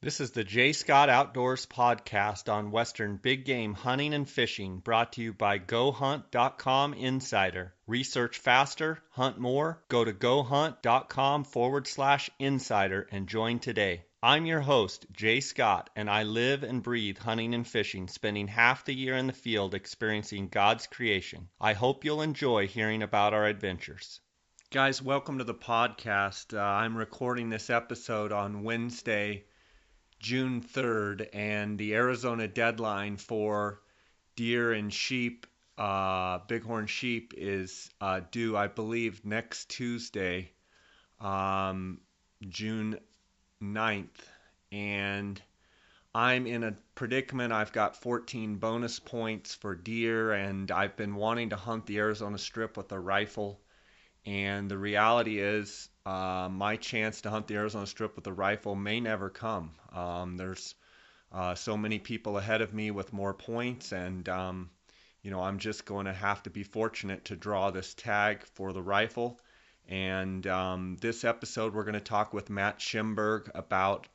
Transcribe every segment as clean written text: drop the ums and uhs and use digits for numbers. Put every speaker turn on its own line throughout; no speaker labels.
This is the J. Scott Outdoors podcast on Western big game hunting and fishing, brought to you by GoHunt.com Insider. Research faster, hunt more. Go to GoHunt.com/insider and join today. I'm your host, Jay Scott, and I live and breathe hunting and fishing, spending half the year in the field experiencing God's creation. I hope you'll enjoy hearing about our adventures. Guys, welcome to the podcast. I'm recording this episode on Wednesday, June 3rd, and the Arizona deadline for deer and sheep, bighorn sheep, is due, I believe, next Tuesday, June 9th. And I'm in a predicament. I've got 14 bonus points for deer, and I've been wanting to hunt the Arizona Strip with a rifle. And the reality is, my chance to hunt the Arizona Strip with a rifle may never come. There's so many people ahead of me with more points, and I'm just going to have to be fortunate to draw this tag for the rifle. And this episode, we're going to talk with Matt Schimberg about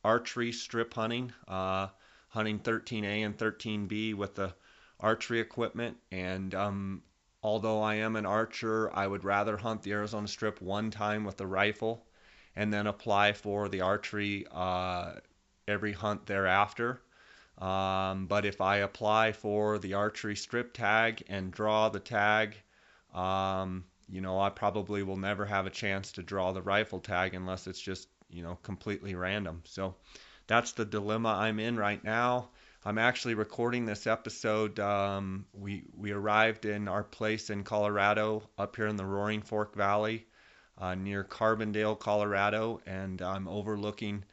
archery strip hunting, hunting 13A and 13B with the archery equipment. And although I am an archer, I would rather hunt the Arizona Strip one time with a rifle and then apply for the archery every hunt thereafter. But if I apply for the archery strip tag and draw the tag, I probably will never have a chance to draw the rifle tag unless it's just, completely random. So that's the dilemma I'm in right now. I'm actually recording this episode. We arrived in our place in Colorado, up here in the Roaring Fork Valley, near Carbondale, Colorado, and I'm overlooking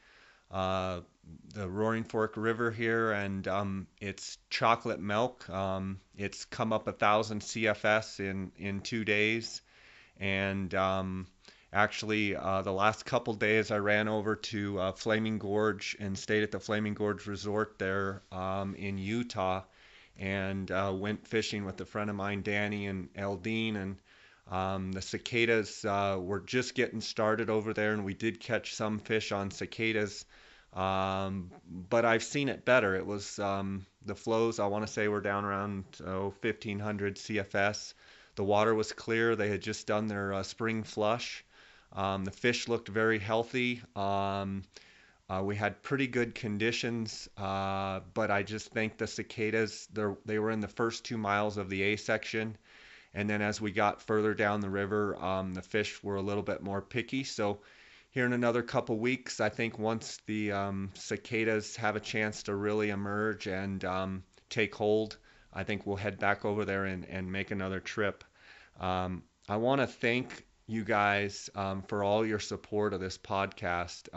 the Roaring Fork River here, and it's chocolate milk. It's come up 1,000 CFS in 2 days, and actually, the last couple days I ran over to Flaming Gorge and stayed at the Flaming Gorge Resort there in Utah, and went fishing with a friend of mine, Danny and Eldine, and the cicadas were just getting started over there, and we did catch some fish on cicadas, but I've seen it better. It was the flows, I want to say, were down around 1,500 CFS. The water was clear. They had just done their spring flush. The fish looked very healthy. We had pretty good conditions, but I just think the cicadas, they were in the first 2 miles of the A section. And then as we got further down the river, the fish were a little bit more picky. So here in another couple weeks, I think once the cicadas have a chance to really emerge and take hold, I think we'll head back over there and make another trip. I want to thank you guys for all your support of this podcast.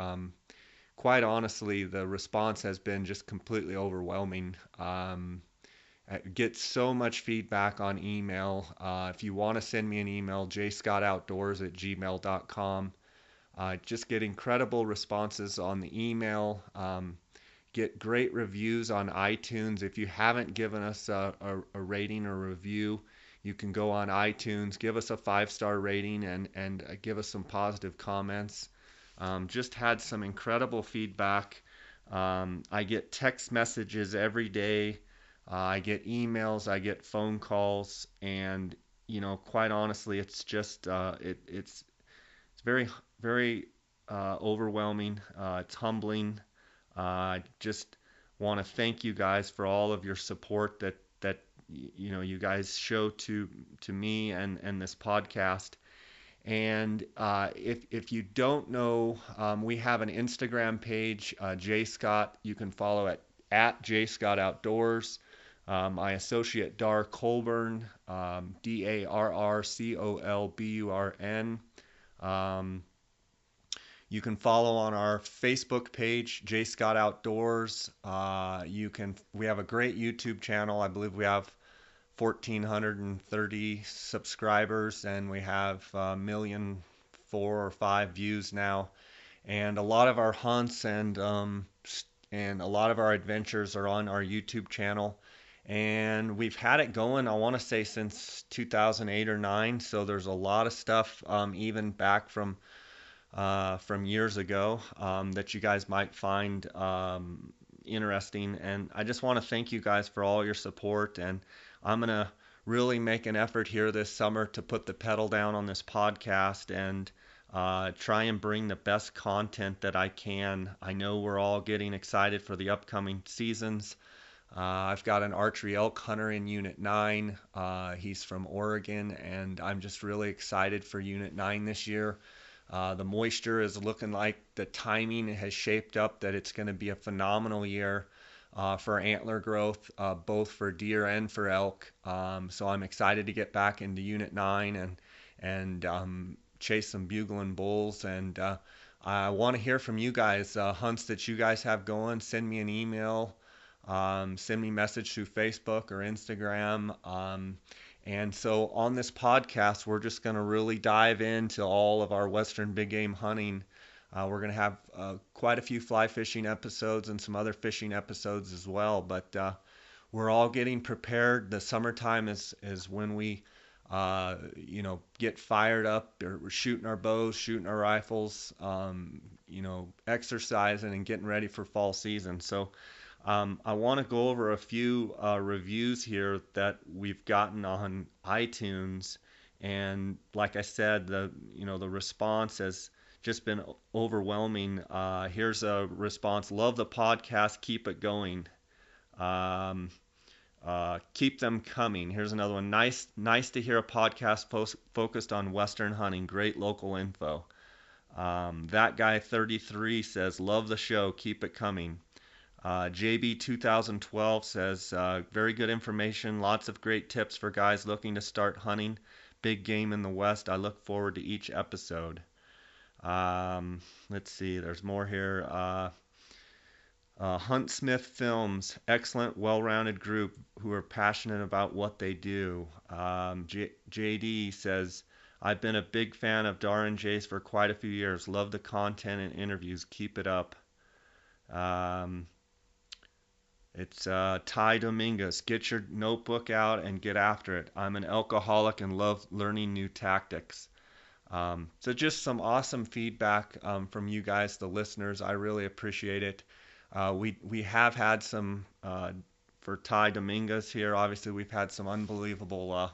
Quite honestly, the response has been just completely overwhelming. I get so much feedback on email. If you want to send me an email, jscottoutdoors@gmail.com. Just get incredible responses on the email. Get great reviews on iTunes. If you haven't given us a rating or review, you can go on iTunes, give us a 5-star rating, and give us some positive comments. Just had some incredible feedback. I get text messages every day. I get emails, I get phone calls, and quite honestly, it's just it's very very overwhelming. It's humbling. I just want to thank you guys for all of your support that you guys show to me and this podcast. And if you don't know, we have an Instagram page, J Scott. You can follow at J Scott Outdoors. My associate Dar Colburn, DarColburn. You can follow on our Facebook page, J Scott Outdoors. We have a great YouTube channel. I believe we have 1,430 subscribers, and we have 1,000,004 or 1,000,005 views now. And a lot of our hunts and a lot of our adventures are on our YouTube channel. And we've had it going, I want to say, since 2008 or 9. So there's a lot of stuff, even back from from years ago that you guys might find interesting. And I just want to thank you guys for all your support. And I'm going to really make an effort here this summer to put the pedal down on this podcast and try and bring the best content that I can. I know we're all getting excited for the upcoming seasons. I've got an archery elk hunter in Unit 9. He's from Oregon, and I'm just really excited for Unit 9 this year. The moisture is looking like the timing has shaped up that it's going to be a phenomenal year for antler growth, both for deer and for elk. So I'm excited to get back into Unit 9 and chase some bugling bulls. And I want to hear from you guys, hunts that you guys have going. Send me an email. Send me a message through Facebook or Instagram. And so on this podcast, we're just going to really dive into all of our Western big game hunting. We're going to have quite a few fly fishing episodes and some other fishing episodes as well. But we're all getting prepared. The summertime is when we, get fired up. We're shooting our bows, shooting our rifles, exercising and getting ready for fall season. So I want to go over a few reviews here that we've gotten on iTunes, and like I said, the response has just been overwhelming. Here's a response: love the podcast, keep it going. Keep them coming. Here's another one: nice to hear a podcast focused on Western hunting. Great local info. That guy 33 says, love the show, keep it coming. JB 2012 says, very good information, lots of great tips for guys looking to start hunting big game in the West. I look forward to each episode. Let's see, there's more here. Huntsmith Films, excellent, well-rounded group who are passionate about what they do. JD says, I've been a big fan of Dar and Jace for quite a few years. Love the content and interviews. Keep it up. It's Ty Dominguez. Get your notebook out and get after it. I'm an alcoholic and love learning new tactics. So just some awesome feedback from you guys, the listeners. I really appreciate it. We have had some, for Ty Dominguez here, obviously we've had some unbelievable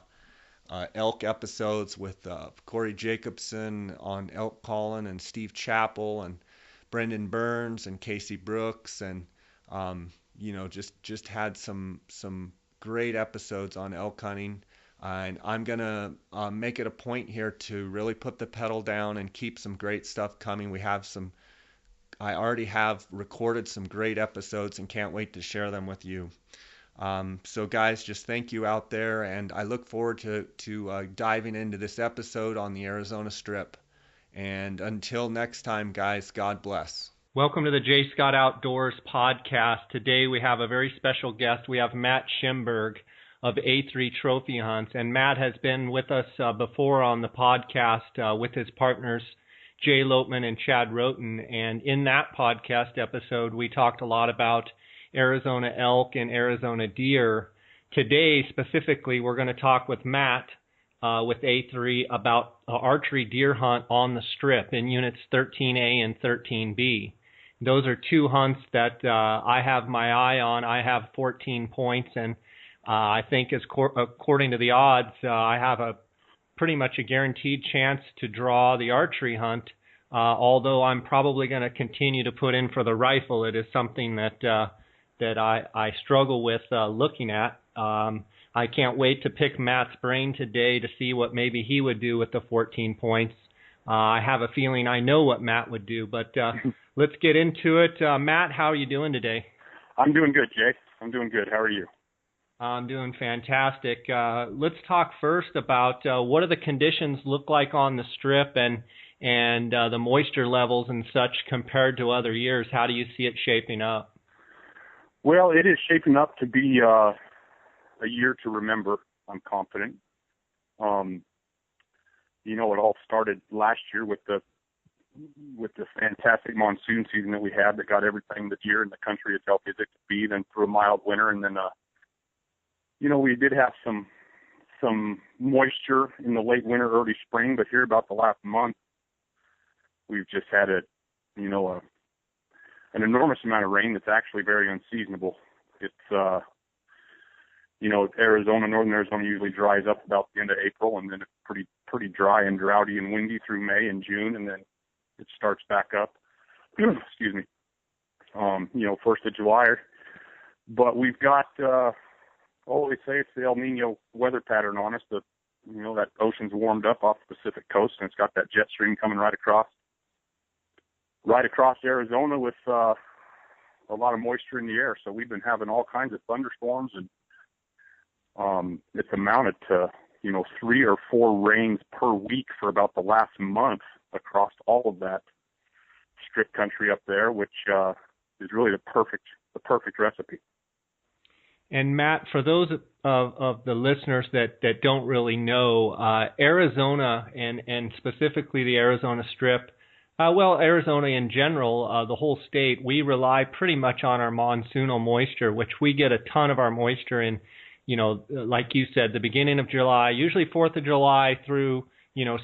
elk episodes with Corey Jacobson on elk calling, and Steve Chappell and Brendan Burns and Casey Brooks, and just had some great episodes on elk hunting. And I'm gonna make it a point here to really put the pedal down and keep some great stuff coming. I already have recorded some great episodes and can't wait to share them with you. So guys, just thank you out there, and I look forward to diving into this episode on the Arizona Strip. And until next time, guys, God bless.
Welcome to the J. Scott Outdoors podcast. Today we have a very special guest. We have Matt Schimberg of A3 Trophy Hunts, and Matt has been with us before on the podcast with his partners Jay Lopeman and Chad Roten, and in that podcast episode we talked a lot about Arizona elk and Arizona deer. Today specifically we're going to talk with Matt with A3 about archery deer hunt on the Strip in units 13A and 13B. Those are two hunts that I have my eye on. I have 14 points, and I think according to the odds, I have pretty much a guaranteed chance to draw the archery hunt, although I'm probably going to continue to put in for the rifle. It is something that I struggle with looking at. I can't wait to pick Matt's brain today to see what maybe he would do with the 14 points. I have a feeling I know what Matt would do, but let's get into it. Matt, how are you doing today?
I'm doing good, Jay. I'm doing good. How are you?
I'm doing fantastic. Let's talk first about what do the conditions look like on the Strip and the moisture levels and such compared to other years. How do you see it shaping up?
Well, it is shaping up to be a year to remember, I'm confident. It all started last year with the fantastic monsoon season that we had that got everything the deer in the country as healthy as it could be, then through a mild winter, and then we did have some moisture in the late winter, early spring, but here about the last month, we've just had an enormous amount of rain that's actually very unseasonable. It's Arizona, northern Arizona usually dries up about the end of April, and then it's pretty dry and droughty and windy through May and June, and then it starts back up. Excuse me. 1st of July. But we've got they say it's the El Nino weather pattern on us. That ocean's warmed up off the Pacific coast, and it's got that jet stream coming right across Arizona with a lot of moisture in the air. So we've been having all kinds of thunderstorms, and it's amounted to 3 or 4 rains per week for about the last month across all of that strip country up there, which is really the perfect recipe.
And Matt, for those of the listeners that don't really know, Arizona and specifically the Arizona Strip, Arizona in general, the whole state, we rely pretty much on our monsoonal moisture, which we get a ton of our moisture in, like you said, the beginning of July, usually 4th of July through,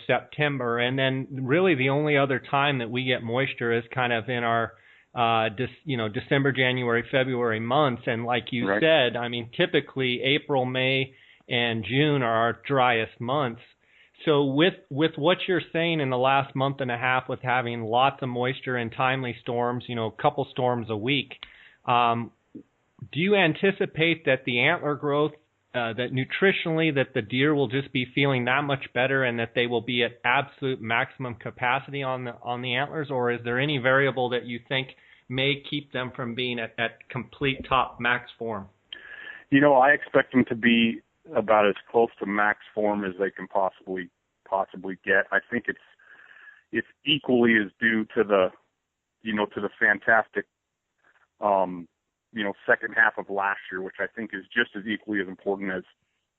September. And then really the only other time that we get moisture is kind of in our December, January, February months. And like you
right.
said, I mean, typically April, May, and June are our driest months. So with what you're saying in the last month and a half with having lots of moisture and timely storms, a couple storms a week, do you anticipate that the antler growth, that nutritionally that the deer will just be feeling that much better and that they will be at absolute maximum capacity on the antlers, or is there any variable that you think may keep them from being at complete top max form?
I expect them to be about as close to max form as they can possibly get. I think it's equally as due to the fantastic second half of last year, which I think is just as equally as important as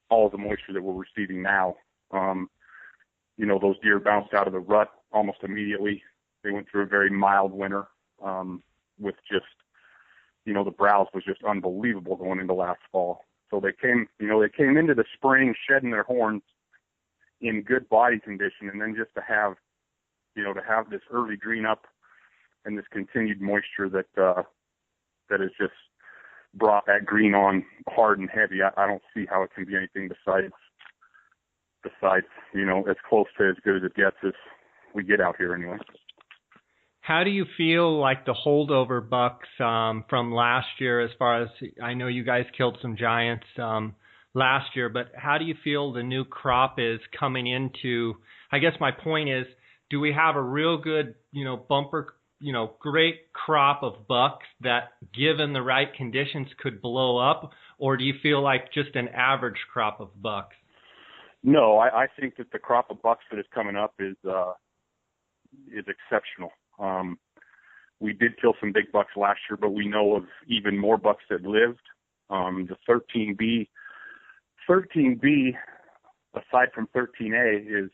all of the moisture that we're receiving now. Those deer bounced out of the rut almost immediately. They went through a very mild winter with just, the browse was just unbelievable going into last fall. So they came into the spring shedding their horns in good body condition, and then just to have this early green up and this continued moisture that has just brought that green on hard and heavy. I don't see how it can be anything besides as close to as good as it gets as we get out here anyway.
How do you feel like the holdover bucks from last year, as far as I know you guys killed some giants last year, but how do you feel the new crop is coming into? I guess my point is, do we have a real good, bumper, great crop of bucks that, given the right conditions, could blow up, or do you feel like just an average crop of bucks?
No, I think that the crop of bucks that is coming up is exceptional. We did kill some big bucks last year, but we know of even more bucks that lived. The 13B, aside from 13A,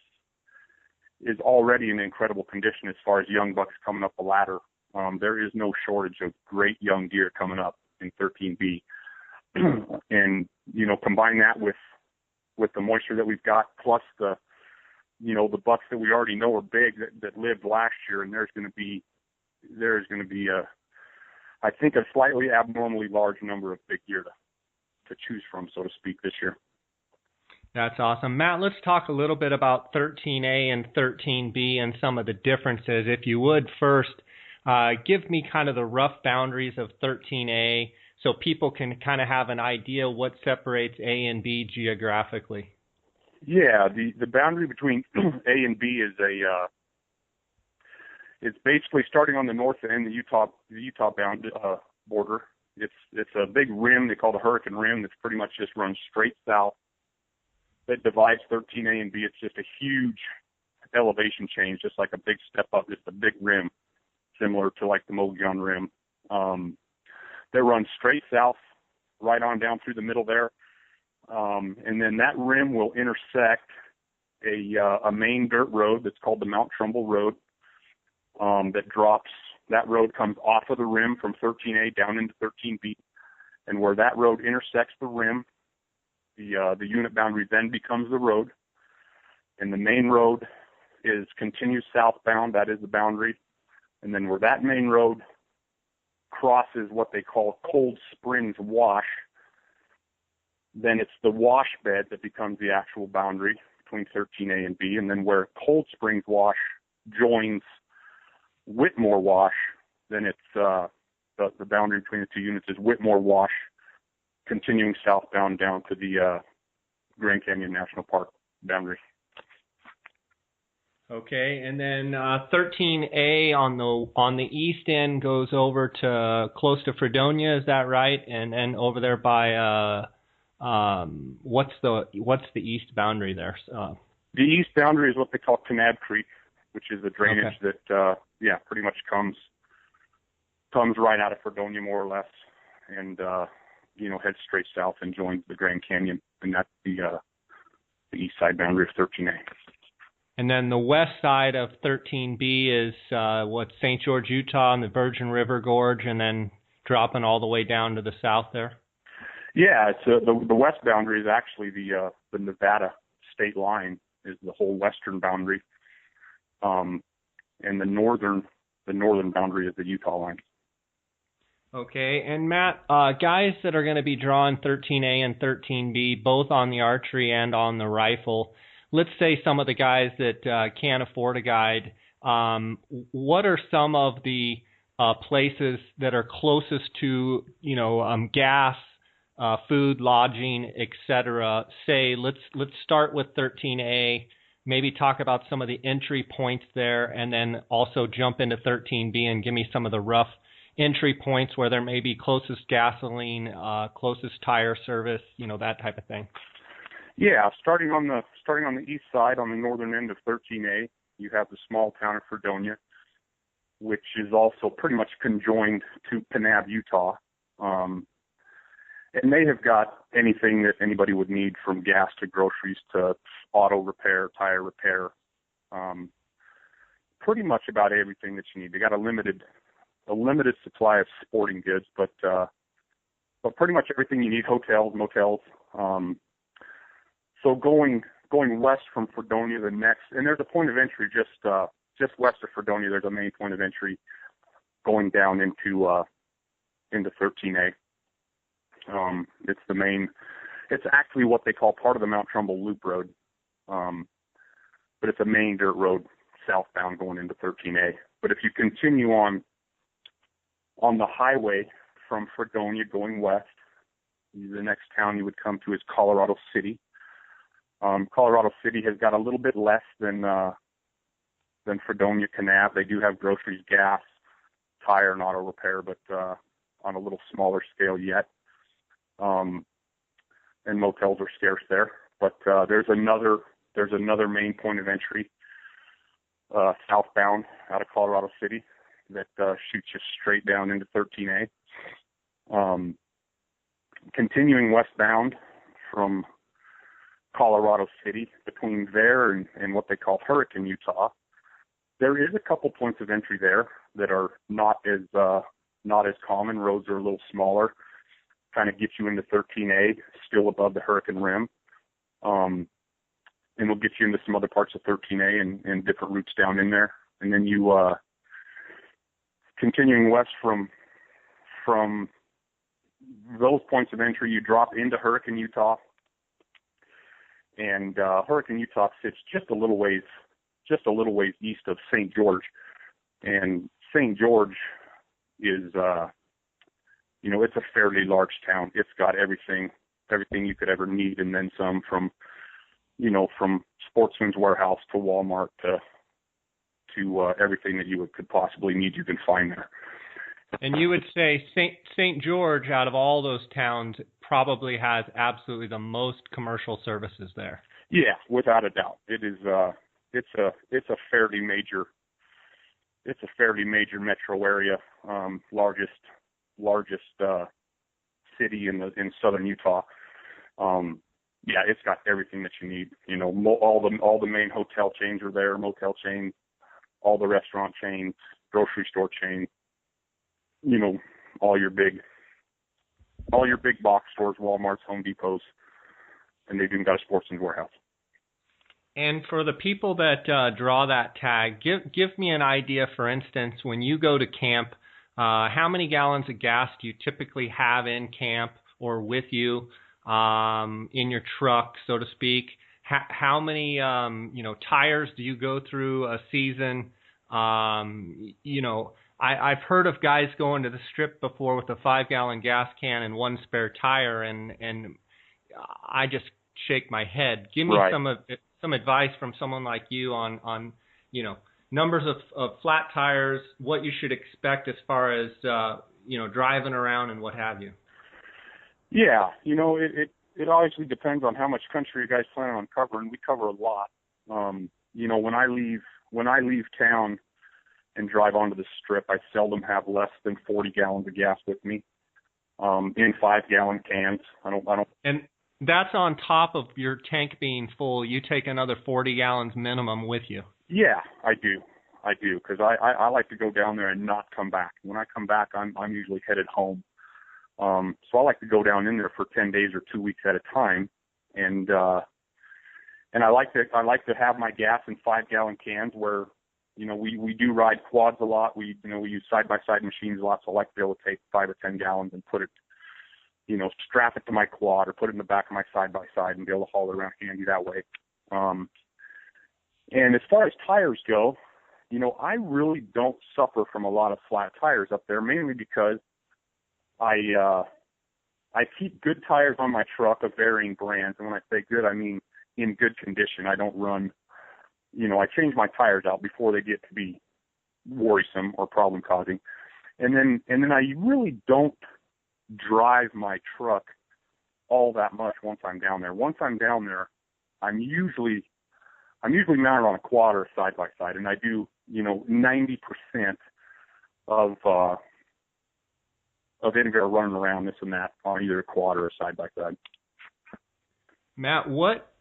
is already in incredible condition as far as young bucks coming up the ladder. There is no shortage of great young deer coming up in 13B. And, combine that with the moisture that we've got, plus the bucks that we already know are big that lived last year, and there's going to be I think a slightly abnormally large number of big deer to choose from, so to speak, this year.
That's awesome. Matt, let's talk a little bit about 13A and 13B and some of the differences. If you would first, give me kind of the rough boundaries of 13A so people can kind of have an idea what separates A and B geographically.
Yeah, the boundary between A and B is it's basically starting on the north end, the Utah border. It's a big rim they call the Hurricane Rim that's pretty much just runs straight south. That divides 13A and B. It's just a huge elevation change, just like a big step up. It's a big rim, similar to like the Mogollon Rim. That runs straight south, right on down through the middle there. And then that rim will intersect a main dirt road that's called the Mount Trumbull Road. That road comes off of the rim from 13A down into 13B. And where that road intersects the rim, the unit boundary then becomes the road. And the main road continues southbound. That is the boundary. And then where that main road crosses what they call Cold Springs Wash, then it's the wash bed that becomes the actual boundary between 13A and B. And then where Cold Springs Wash joins Whitmore Wash, then it's the boundary between the two units is Whitmore Wash, continuing southbound down to the Grand Canyon National Park boundary.
Okay, and then 13A on the east end goes over to close to Fredonia, is that right? And over there by what's the east boundary there?
The east boundary is what they call Kanab Creek, which is a drainage that pretty much comes right out of Fredonia more or less, and heads straight south and joins the Grand Canyon, and that's the east side boundary of 13A.
And then the west side of 13B is St. George, Utah, and the Virgin River Gorge, and then dropping all the way down to the south there? Yeah,
it's the west boundary is actually the Nevada state line, is the whole western boundary, and the northern boundary is the Utah line.
Okay, and Matt, guys that are going to be drawing 13A and 13B, both on the archery and on the rifle, let's say some of the guys that can't afford a guide, what are some of the places that are closest to, gas, food, lodging, etc.? Say, let's start with 13A, maybe talk about some of the entry points there, and then also jump into 13B and give me some of the rough entry points where there may be closest gasoline, closest tire service, that type of thing.
Yeah, starting on the east side, on the northern end of 13A, you have the small town of Fredonia, which is also pretty much conjoined to Kanab, Utah. And they have got anything that anybody would need, from gas to groceries to auto repair, tire repair, pretty much about everything that you need. They got a limited supply of sporting goods, but pretty much everything you need: hotels, motels. So going west from Fredonia, the next, and there's a point of entry just west of Fredonia. There's a main point of entry going down into 13A. It's actually what they call part of the Mount Trumbull Loop Road, but it's a main dirt road southbound going into 13A. But if you continue on the highway from Fredonia going west, the next town you would come to is Colorado City. Colorado City has got a little bit less than Fredonia, Kanab. They do have groceries, gas, tire, and auto repair, but on a little smaller scale yet. And motels are scarce there. But there's another main point of entry southbound out of Colorado City that shoots you straight down into 13A. Continuing westbound from Colorado City, between there and what they call Hurricane, Utah, there is a couple points of entry there that are not as common. Roads are a little smaller, kind of get you into 13A, still above the Hurricane Rim, and we'll get you into some other parts of 13A and different routes down in there. And then you continuing west from those points of entry, you drop into Hurricane, Utah. And Hurricane, Utah sits just a little ways east of St. George. And St. George is, it's a fairly large town. It's got everything you could ever need, and then some, from Sportsman's Warehouse to Walmart to everything that you could possibly need, you can find there.
And you would say St. George, out of all those towns, probably has absolutely the most commercial services there.
Yeah, without a doubt. It is. It's a fairly major metro area. Largest city in southern Utah. Yeah, it's got everything that you need. All the main hotel chains are there, motel chains, all the restaurant chains, grocery store chains. All your big box stores, Walmart's, Home Depots, and they've even got a Sportsman's Warehouse.
And for the people that draw that tag, give me an idea. For instance, when you go to camp, how many gallons of gas do you typically have in camp or with you in your truck, so to speak? How many tires do you go through a season? I've heard of guys going to the strip before with a 5-gallon gas can and one spare tire, and I just shake my head. Give me some advice from someone like you on numbers of flat tires, what you should expect as far as driving around and what have you.
Yeah, it obviously depends on how much country you guys plan on covering. We cover a lot. When I leave town and drive onto the strip, I seldom have less than 40 gallons of gas with me in 5-gallon cans. I don't. And
that's on top of your tank being full. You take another 40 gallons minimum with you.
Yeah, I do, because I like to go down there and not come back. When I come back, I'm usually headed home. So I like to go down in there for 10 days or 2 weeks at a time, and I like to have my gas in 5-gallon cans. Where we do ride quads a lot. We use side-by-side machines a lot, so I like to be able to take 5 or 10 gallons and put it, strap it to my quad or put it in the back of my side-by-side and be able to haul it around handy that way. And as far as tires go, I really don't suffer from a lot of flat tires up there, mainly because I keep good tires on my truck of varying brands. And when I say good, I mean in good condition. I don't run, I change my tires out before they get to be worrisome or problem causing. And then I really don't drive my truck all that much once I'm down there. Once I'm down there, I'm usually mounted on a quad or a side-by-side, and I do, 90% of anywhere running around this and that on either a quad or a side-by-side.
Matt, what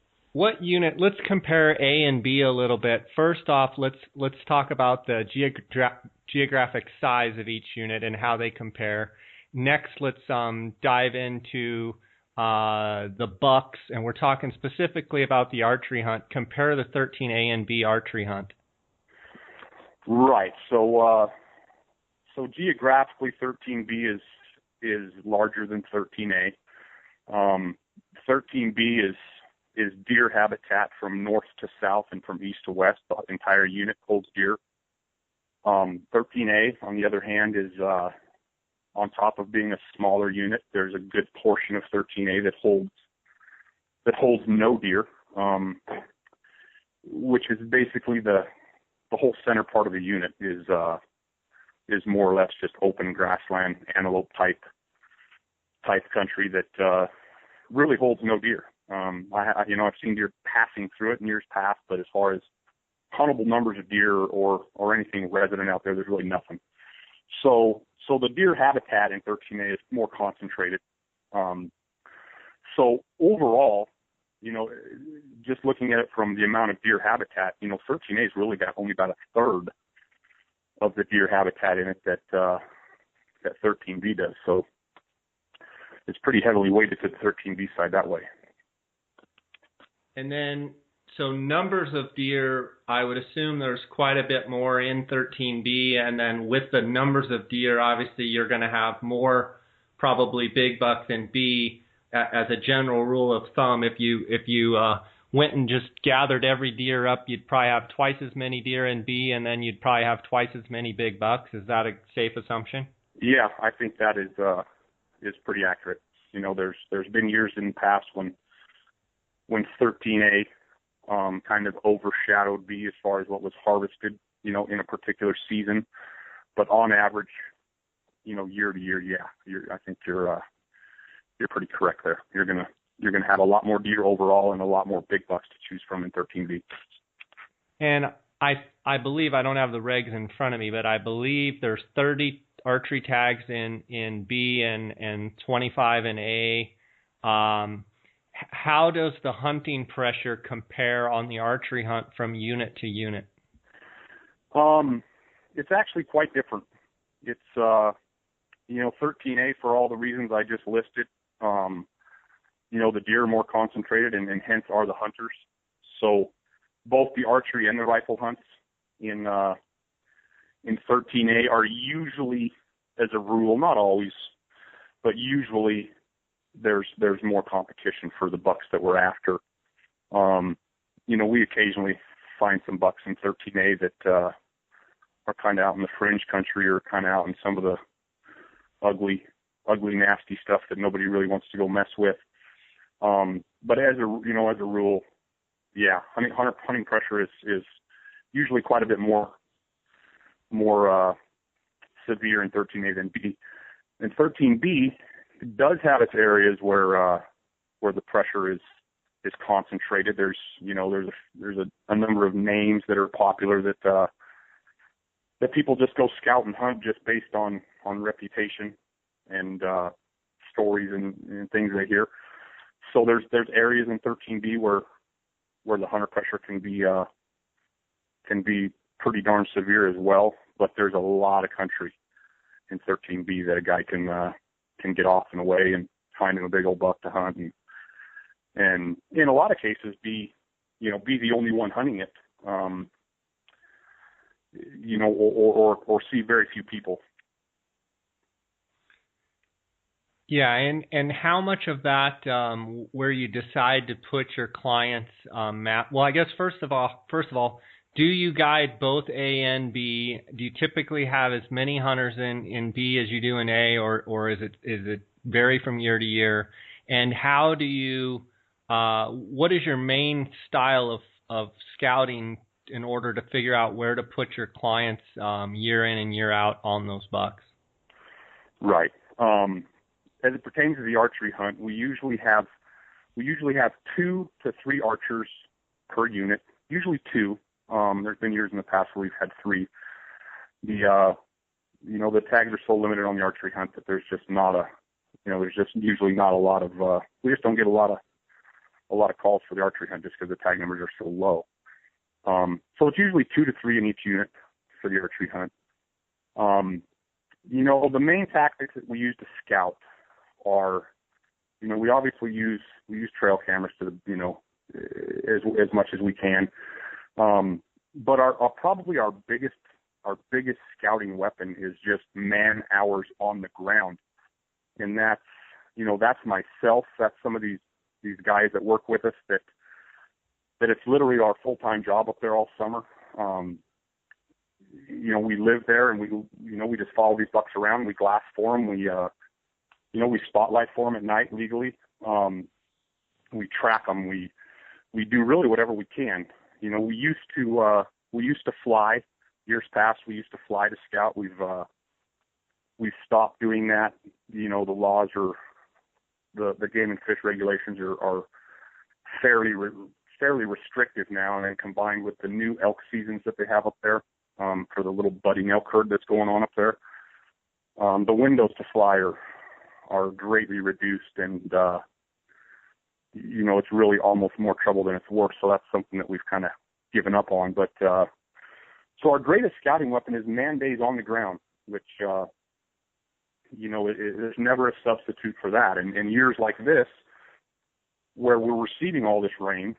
unit? Let's compare A and B a little bit. First off, let's talk about the geographic size of each unit and how they compare. Next, let's dive into the bucks, and we're talking specifically about the archery hunt. Compare the 13A and B archery hunt.
Right. So geographically, 13B is larger than 13A. 13B is deer habitat from north to south and from east to west. The entire unit holds deer. 13A, on the other hand, is on top of being a smaller unit, there's a good portion of 13A that holds no deer, which is basically the whole center part of the unit is more or less just open grassland, antelope type country that really holds no deer. I've seen deer passing through it in years past, but as far as huntable numbers of deer or anything resident out there's really nothing. So the deer habitat in 13A is more concentrated. So overall, just looking at it from the amount of deer habitat, 13A's really got only about a third of the deer habitat in it that 13B does. So it's pretty heavily weighted to the 13B side that way.
And then, so numbers of deer, I would assume there's quite a bit more in 13B, and then with the numbers of deer, obviously you're going to have more probably big buck than B. As a general rule of thumb, if you went and just gathered every deer up, you'd probably have twice as many deer in B, and then you'd probably have twice as many big bucks. Is that a safe assumption?
Yeah, I think that is pretty accurate. There's been years in the past when 13A kind of overshadowed B as far as what was harvested, in a particular season. But on average, year to year, I think you're pretty correct there. You're gonna have a lot more deer overall and a lot more big bucks to choose from in 13B.
And I believe, I don't have the regs in front of me, but I believe there's 30 archery tags in B and 25 in A. How does the hunting pressure compare on the archery hunt from unit to unit?
It's actually quite different. It's 13A for all the reasons I just listed. The deer are more concentrated and hence are the hunters. So both the archery and the rifle hunts in 13A are usually, as a rule, not always, but usually there's more competition for the bucks that we're after. We occasionally find some bucks in 13A that are kind of out in the fringe country or kind of out in some of the ugly, nasty stuff that nobody really wants to go mess with. But as a rule, yeah, hunting pressure is usually quite a bit more severe in 13A than B. And 13B does have its areas where the pressure is concentrated. There's a number of names that are popular that people just go scout and hunt just based on reputation and stories and things they hear. So there's areas in 13B where the hunter pressure can be pretty darn severe as well. But there's a lot of country in 13B that a guy can get off and away and find him a big old buck to hunt and in a lot of cases be the only one hunting it, or see very few people.
Yeah, and how much of that where you decide to put your clients, Matt? Well, I guess first of all, do you guide both A and B? Do you typically have as many hunters in B as you do in A, or is it vary from year to year? And how do you what is your main style of scouting in order to figure out where to put your clients year in and year out on those bucks? Right.
As it pertains to the archery hunt, we usually have 2 to 3 archers per unit. Usually 2. There's been years in the past where we've had 3. The tags are so limited on the archery hunt that there's just usually not a lot of we just don't get a lot of calls for the archery hunt just because the tag numbers are so low. So it's usually 2 to 3 in each unit for the archery hunt. The main tactics that we use to scout are, we obviously use trail cameras to as much as we can. But probably our biggest scouting weapon is just man hours on the ground. And that's myself. That's some of these guys that work with us that it's literally our full-time job up there all summer. We live there and we just follow these bucks around. We glass for them. We spotlight for them at night legally. We track them. We do really whatever we can. We used to fly. Years past, we used to fly to scout. We've stopped doing that. The laws are the game and fish regulations are fairly restrictive now, and then combined with the new elk seasons that they have up there for the little budding elk herd that's going on up there, the windows to fly are greatly reduced, and it's really almost more trouble than it's worth. So that's something that we've kind of given up on. But so our greatest scouting weapon is man days on the ground, which there's never a substitute for that. And in years like this, where we're receiving all this rain,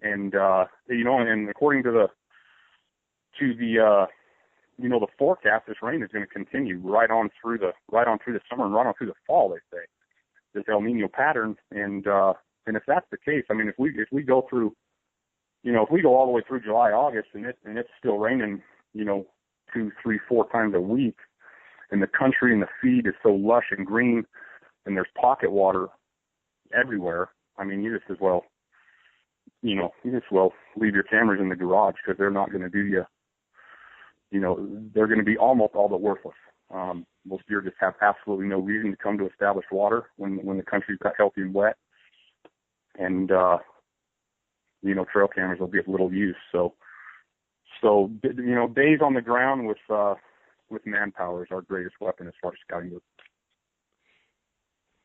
and and according to the forecast, this rain is going to continue right on through the summer and right on through the fall. They say this El Nino pattern, and if that's the case, I mean, if we go through, if we go all the way through July, August, and it's still raining, 2, 3, 4 times a week, and the country and the feed is so lush and green, and there's pocket water everywhere. I mean, you just as well leave your cameras in the garage, because they're not going to do you. They're going to be almost all but worthless. Most deer just have absolutely no reason to come to established water when the country's got healthy and wet. And, trail cameras will be of little use. So, days on the ground with manpower is our greatest weapon as far as scouting goes.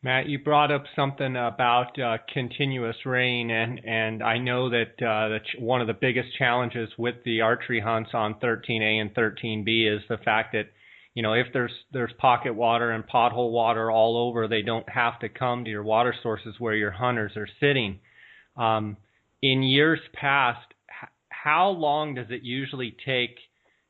Matt, you brought up something about continuous rain, and I know that one of the biggest challenges with the archery hunts on 13A and 13B is the fact that, if there's pocket water and pothole water all over, they don't have to come to your water sources where your hunters are sitting. In years past, how long does it usually take,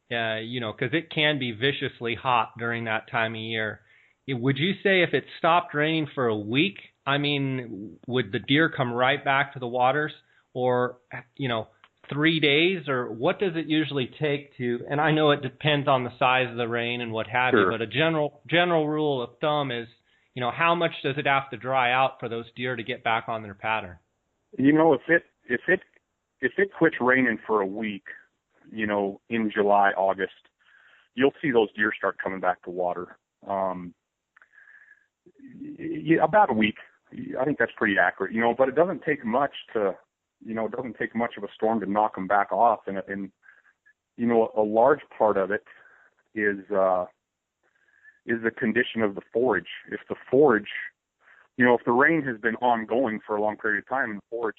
because it can be viciously hot during that time of year. Would you say if it stopped raining for a week, I mean, would the deer come right back to the waters, or, 3 days, or what does it usually take to, and I know it depends on the size of the rain and what have you, but a general rule of thumb is, how much does it have to dry out for those deer to get back on their pattern?
If it quits raining for a week, in July, August, you'll see those deer start coming back to water. About a week. I think that's pretty accurate, but it doesn't take much of a storm to knock them back off. And a large part of it is the condition of the forage. If the forage, if the rain has been ongoing for a long period of time and the forage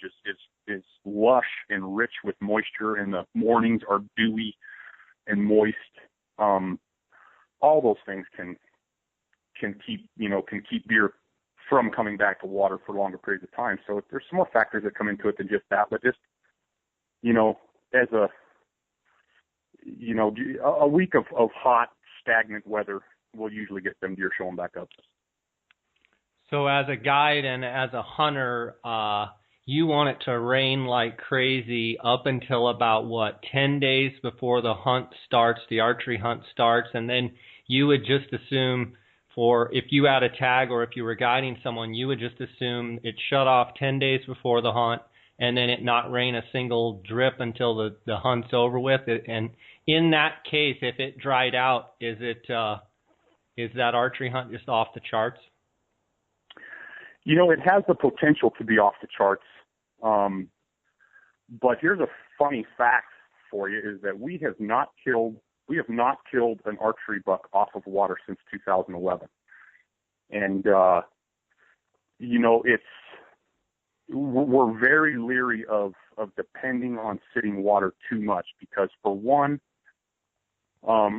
is lush and rich with moisture and the mornings are dewy and moist, all those things can keep deer from coming back to water for longer periods of time. So there's some more factors that come into it than just that, but just, as a week of hot, stagnant weather will usually get them deer showing back up.
So as a guide and as a hunter, you want it to rain like crazy up until about 10 days before the hunt starts, the archery hunt starts, and then you would just assume if you had a tag or if you were guiding someone, you would just assume it shut off 10 days before the hunt and then it not rain a single drip until the hunt's over with. And in that case, if it dried out, is that archery hunt just off the charts?
It has the potential to be off the charts. But here's a funny fact for you is that we have not killed an archery buck off of water since 2011. And, we're very leery of depending on sitting water too much because for one,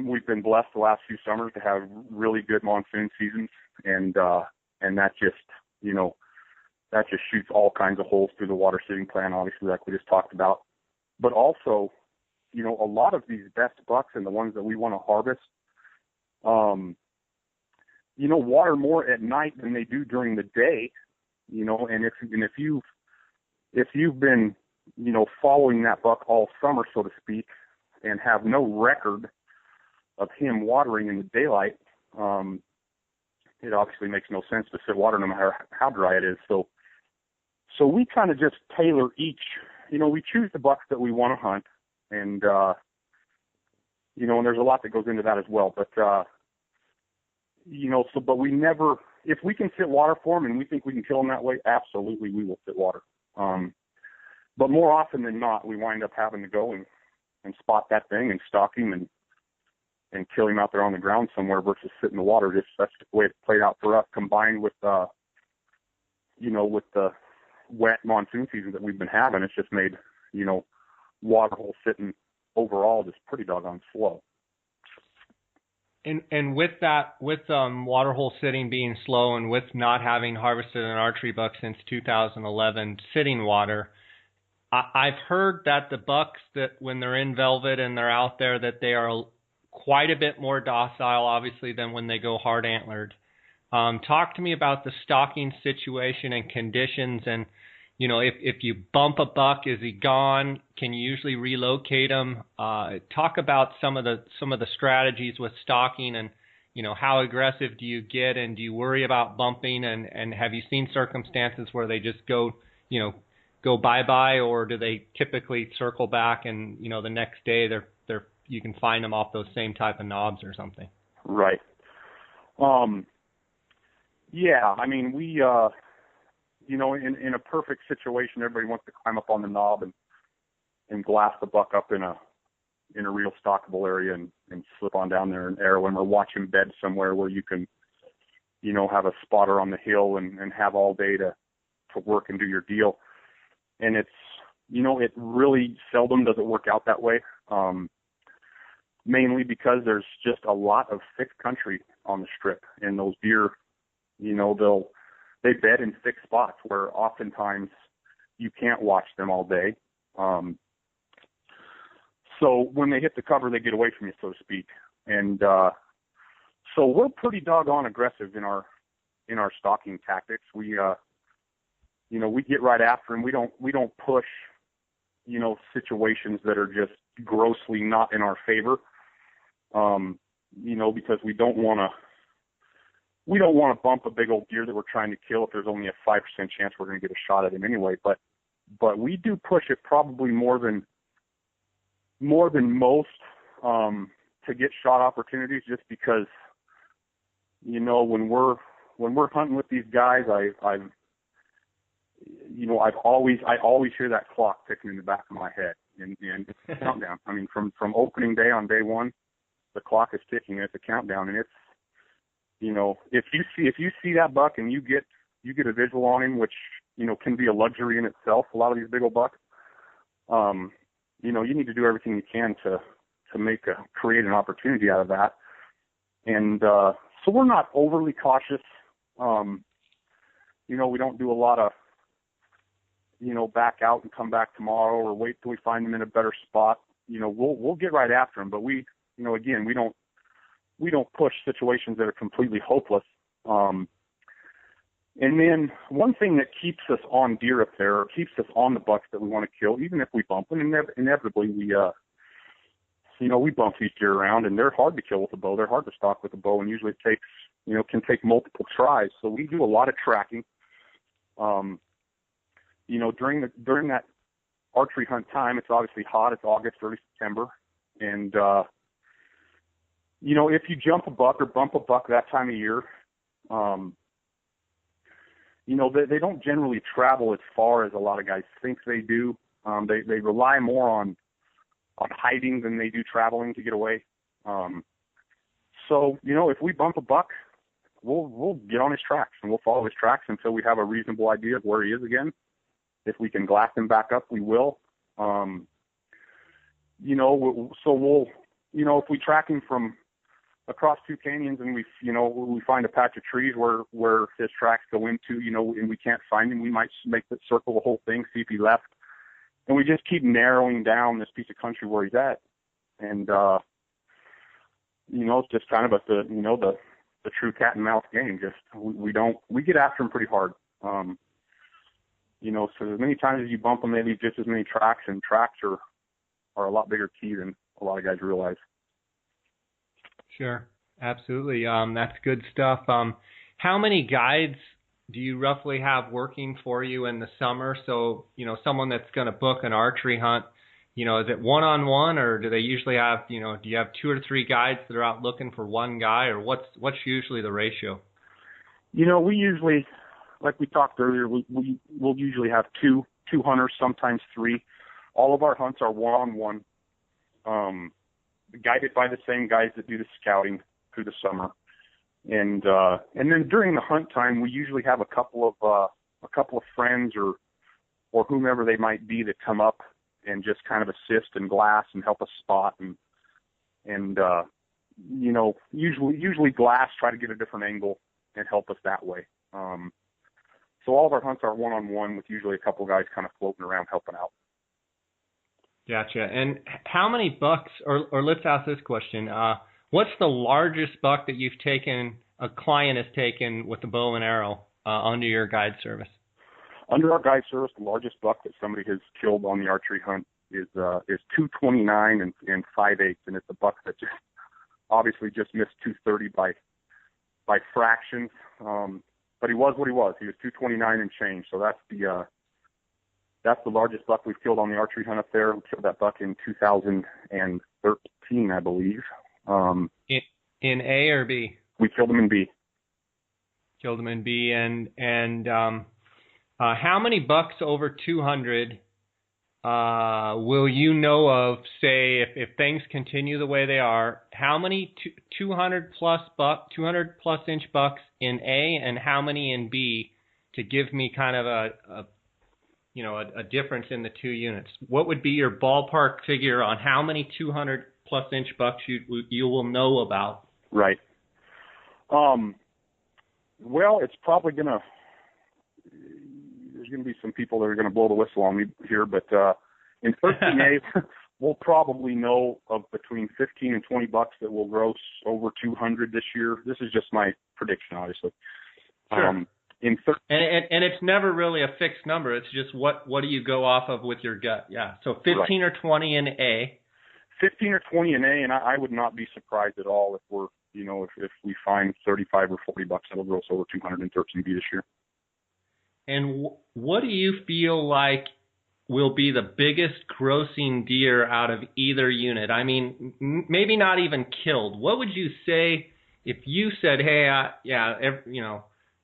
we've been blessed the last few summers to have really good monsoon seasons and that just, that just shoots all kinds of holes through the water sitting plan, obviously, like we just talked about. But also, a lot of these best bucks and the ones that we want to harvest, water more at night than they do during the day, and if you've been, following that buck all summer, so to speak, and have no record of him watering in the daylight, it obviously makes no sense to sit water no matter how dry it is. So we kind of just tailor each, we choose the bucks that we want to hunt. And, and there's a lot that goes into that as well. But, but we never, if we can sit water for them and we think we can kill them that way, absolutely we will sit water. But more often than not, we wind up having to go and spot that thing and stalk him and kill him out there on the ground somewhere versus sit in the water. That's the way it played out for us, combined with, with the wet monsoon season that we've been having. It's just made, water hole sitting overall just pretty doggone slow.
And with that, with water hole sitting being slow and with not having harvested an archery buck since 2011 sitting water, I've heard that the bucks that when they're in velvet and they're out there that they are quite a bit more docile, obviously, than when they go hard antlered. Talk to me about the stalking situation and conditions, and if you bump a buck, is he gone? Can you usually relocate him? Talk about some of the strategies with stalking, and how aggressive do you get, and do you worry about bumping? And have you seen circumstances where they just go bye-bye, or do they typically circle back and the next day you can find them off those same type of knobs or something?
Right. Yeah, I mean, we, in a perfect situation, everybody wants to climb up on the knob and glass the buck up in a real stalkable area and slip on down there and arrow him, or watch him bed somewhere where you can, have a spotter on the hill and have all day to work and do your deal. And it's, it really seldom does it work out that way. Mainly because there's just a lot of thick country on the strip, and those deer, they bed in thick spots where oftentimes you can't watch them all day. So when they hit the cover, they get away from you, so to speak. And so we're pretty doggone aggressive in our stalking tactics. We we get right after them. We don't push situations that are just grossly not in our favor. Because we don't want to bump a big old deer that we're trying to kill if there's only a 5% chance we're going to get a shot at him anyway. But we do push it probably more than most to get shot opportunities, just because when we're hunting with these guys, I always hear that clock ticking in the back of my head, and it's a countdown. I mean, from opening day on day one, the clock is ticking. It's a countdown, and it's if you see that buck and you get a visual on him, which can be a luxury in itself. A lot of these big old bucks, you need to do everything you can to create an opportunity out of that. And so we're not overly cautious. We don't do a lot of back out and come back tomorrow or wait till we find them in a better spot. We'll get right after them, but we don't push situations that are completely hopeless. And then one thing that keeps us on deer up there, or keeps us on the bucks that we want to kill, even if we bump them, inevitably we bump these deer around, and they're hard to kill with a bow. They're hard to stalk with a bow, and usually it takes, can take multiple tries. So we do a lot of tracking. During that archery hunt time, it's obviously hot. It's August, early September, and if you jump a buck or bump a buck that time of year, they don't generally travel as far as a lot of guys think they do. They rely more on hiding than they do traveling to get away. So if we bump a buck, we'll get on his tracks, and we'll follow his tracks until we have a reasonable idea of where he is again. If we can glass him back up, we will. So we'll, if we track him from across two canyons and we find a patch of trees where his tracks go into, and we can't find him, we might make the circle the whole thing, see if he left. And we just keep narrowing down this piece of country where he's at. And, it's just kind of the true cat and mouse game. Just, we get after him pretty hard. So as many times as you bump them, they leave just as many tracks, and tracks are a lot bigger key than a lot of guys realize.
Sure. Absolutely. That's good stuff. How many guides do you roughly have working for you in the summer? So, someone that's going to book an archery hunt, is it one-on-one, or do they usually have, do you have 2 or 3 guides that are out looking for one guy, or what's usually the ratio?
We usually, like we talked earlier, we'll usually have two hunters, sometimes 3. All of our hunts are one-on-one, guided by the same guys that do the scouting through the summer. And then during the hunt time, we usually have a couple of friends or whomever they might be that come up and just kind of assist and glass and help us spot and usually glass, try to get a different angle and help us that way. So all of our hunts are one-on-one with usually a couple of guys kind of floating around helping out.
Gotcha. And how many bucks, or let's ask this question, what's the largest buck that you've taken, a client has taken with a bow and arrow under your guide service?
Under our guide service, the largest buck that somebody has killed on the archery hunt is 229 and 5/8, and it's a buck that just obviously just missed 230 by fractions. But he was what he was. He was 229 and change. So that's the largest buck we've killed on the archery hunt up there. We killed that buck in 2013, I believe.
In A or B?
We killed him in B.
Killed him in B. And how many bucks over 200 will you know of, say, if things continue the way they are, how many 200 plus inch bucks in A and how many in B, to give me kind of a difference in the 2 units? What would be your ballpark figure on how many 200 plus inch bucks you will know about?
Right. Well, it's probably there's going to be some people that are going to blow the whistle on me here, but in 13A, we'll probably know of between 15 and 20 bucks that will gross over 200 this year. This is just my prediction, obviously.
Sure.
And
it's never really a fixed number. It's just what do you go off of with your gut? Yeah. So 15
right.
or 20 in A.
15 or 20 in A, and I would not be surprised at all if we're, if we find 35 or 40 bucks that'll gross over 213 B this year.
And what do you feel like will be the biggest grossing deer out of either unit? I mean, maybe not even killed. What would you say if you said, hey,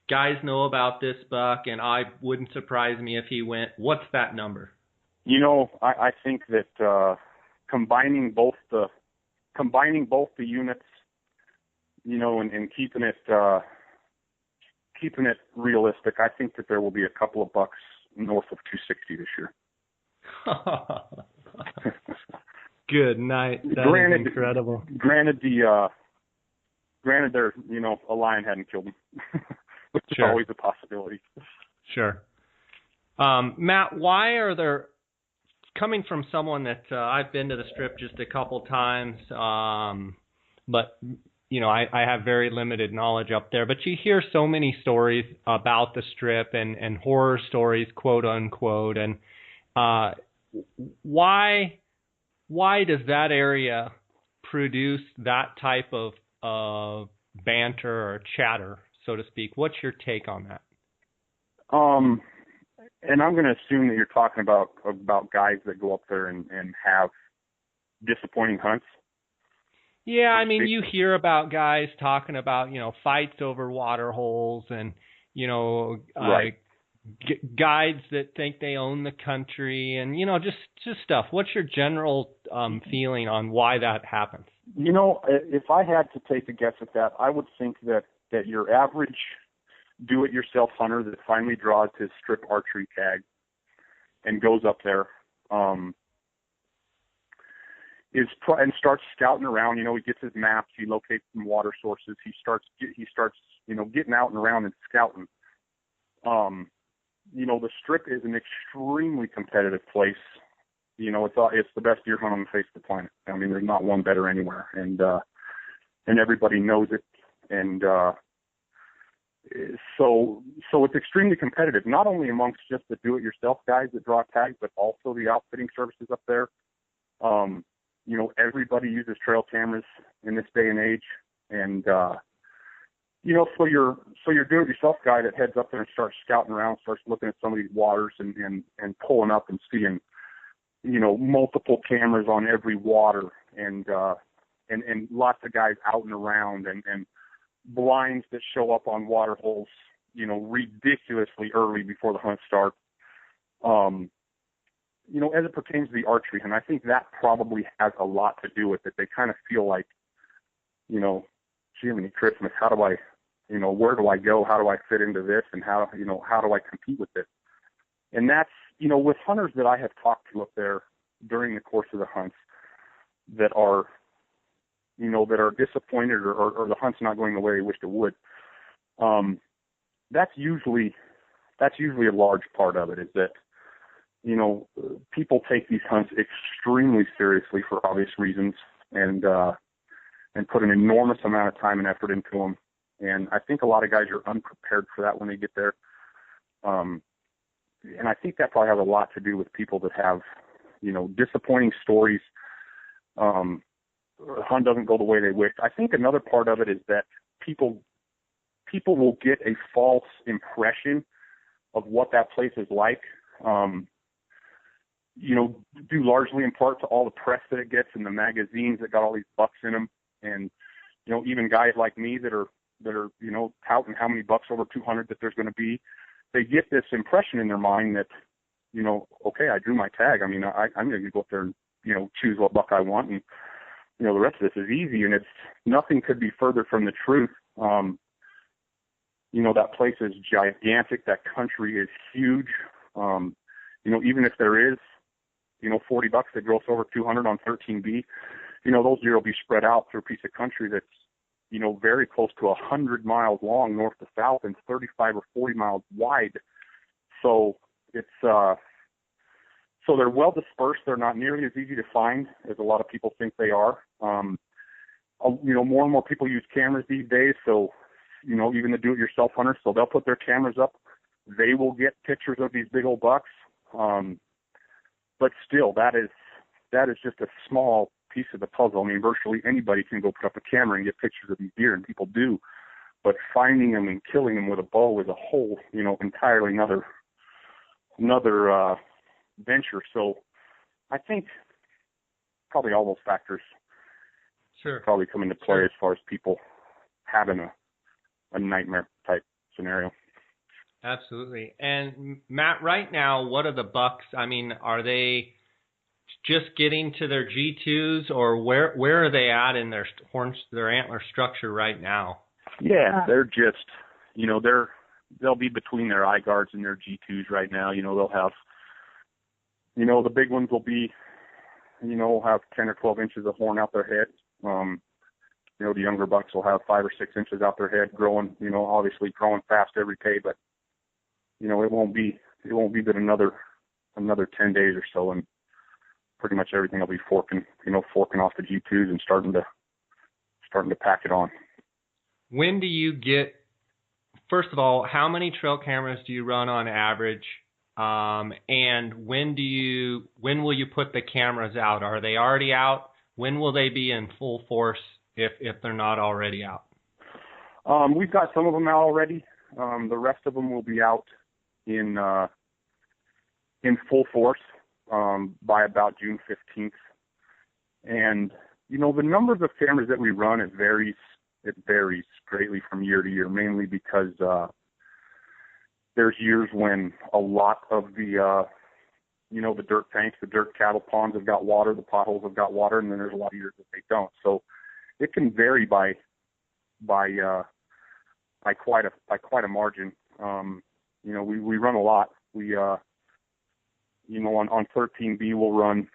guys know about this buck, and I wouldn't surprise me if he went? What's that number?
I think that combining both the units, and keeping it realistic, I think that there will be a couple of bucks north of 260 this year.
Good night. That is incredible.
Granted, there, a lion hadn't killed him, which is always a possibility.
Sure. Matt, why are there, coming from someone that I've been to the Strip just a couple times, but I have very limited knowledge up there, but you hear so many stories about the Strip and horror stories, quote unquote, and why does that area produce that type of banter or chatter, so to speak? What's your take on that?
And I'm going to assume that you're talking about guys that go up there and have disappointing hunts.
Yeah, I mean, you hear about guys talking about, fights over water holes and,
right.
Guides that think they own the country and, just stuff. What's your general feeling on why that happens?
If I had to take a guess at that, I would think that your average do-it-yourself hunter that finally draws his Strip archery tag and goes up there, and starts scouting around. He gets his maps, he locates some water sources, he starts getting out and around and scouting. The Strip is an extremely competitive place. It's the best deer hunt on the face of the planet. I mean, there's not one better anywhere, and everybody knows it. And so it's extremely competitive, not only amongst just the do-it-yourself guys that draw tags, but also the outfitting services up there. Everybody uses trail cameras in this day and age, and so your do-it-yourself guy that heads up there and starts scouting around, starts looking at some of these waters and pulling up and seeing, multiple cameras on every water and lots of guys out and around and blinds that show up on water holes, ridiculously early before the hunt starts. As it pertains to the archery, and I think that probably has a lot to do with it. They kind of feel like, Jiminy Christmas, how do I, where do I go? How do I fit into this? And how do I compete with this? And that's, with hunters that I have talked to up there during the course of the hunts that are disappointed or the hunt's not going the way they wished it would. That's usually a large part of it, is that, people take these hunts extremely seriously for obvious reasons and put an enormous amount of time and effort into them. And I think a lot of guys are unprepared for that when they get there. And I think that probably has a lot to do with people that have, disappointing stories. The hunt doesn't go the way they wish. I think another part of it is that people will get a false impression of what that place is like. Due largely in part to all the press that it gets in the magazines that got all these bucks in them. And, even guys like me that are, touting how many bucks over 200 that there's going to be, they get this impression in their mind that, okay, I drew my tag. I mean, I'm going to go up there and, choose what buck I want. And, the rest of this is easy. And nothing could be further from the truth. That place is gigantic. That country is huge. Even if there is, 40 bucks that gross over 200 on 13B, those deer will be spread out through a piece of country that's, very close to 100 miles long north to south and 35 or 40 miles wide. So So they're well dispersed. They're not nearly as easy to find as a lot of people think they are. More and more people use cameras these days. So, even the do-it-yourself hunters, so they'll put their cameras up. They will get pictures of these big old bucks. But still, that is just a small piece of the puzzle. I mean, virtually anybody can go put up a camera and get pictures of these deer, and people do. But finding them and killing them with a bow is a whole, entirely another venture. So I think probably all those factors probably come into play as far as people having a nightmare type scenario.
Absolutely. And Matt, right now, what are the bucks? I mean, are they just getting to their G2s, or where are they at in their antler structure right now?
Yeah, they're just, they'll be between their eye guards and their G2s right now. They'll have, the big ones will be, have 10 or 12 inches of horn out their head. The younger bucks will have 5 or 6 inches out their head, growing, obviously growing fast every day, but, it won't be but another 10 days or so, and pretty much everything will be forking off the G2s and starting to pack it on.
When do you get, first of all, how many trail cameras do you run on average? And when will you put the cameras out? Are they already out? When will they be in full force if they're not already out?
We've got some of them out already. The rest of them will be out in full force by about June 15th. And, the numbers of cameras that we run, it varies greatly from year to year, mainly because there's years when a lot of the dirt tanks, the dirt cattle ponds have got water, the potholes have got water, and then there's a lot of years that they don't. So it can vary by quite a margin. We run a lot. We on 13B we'll run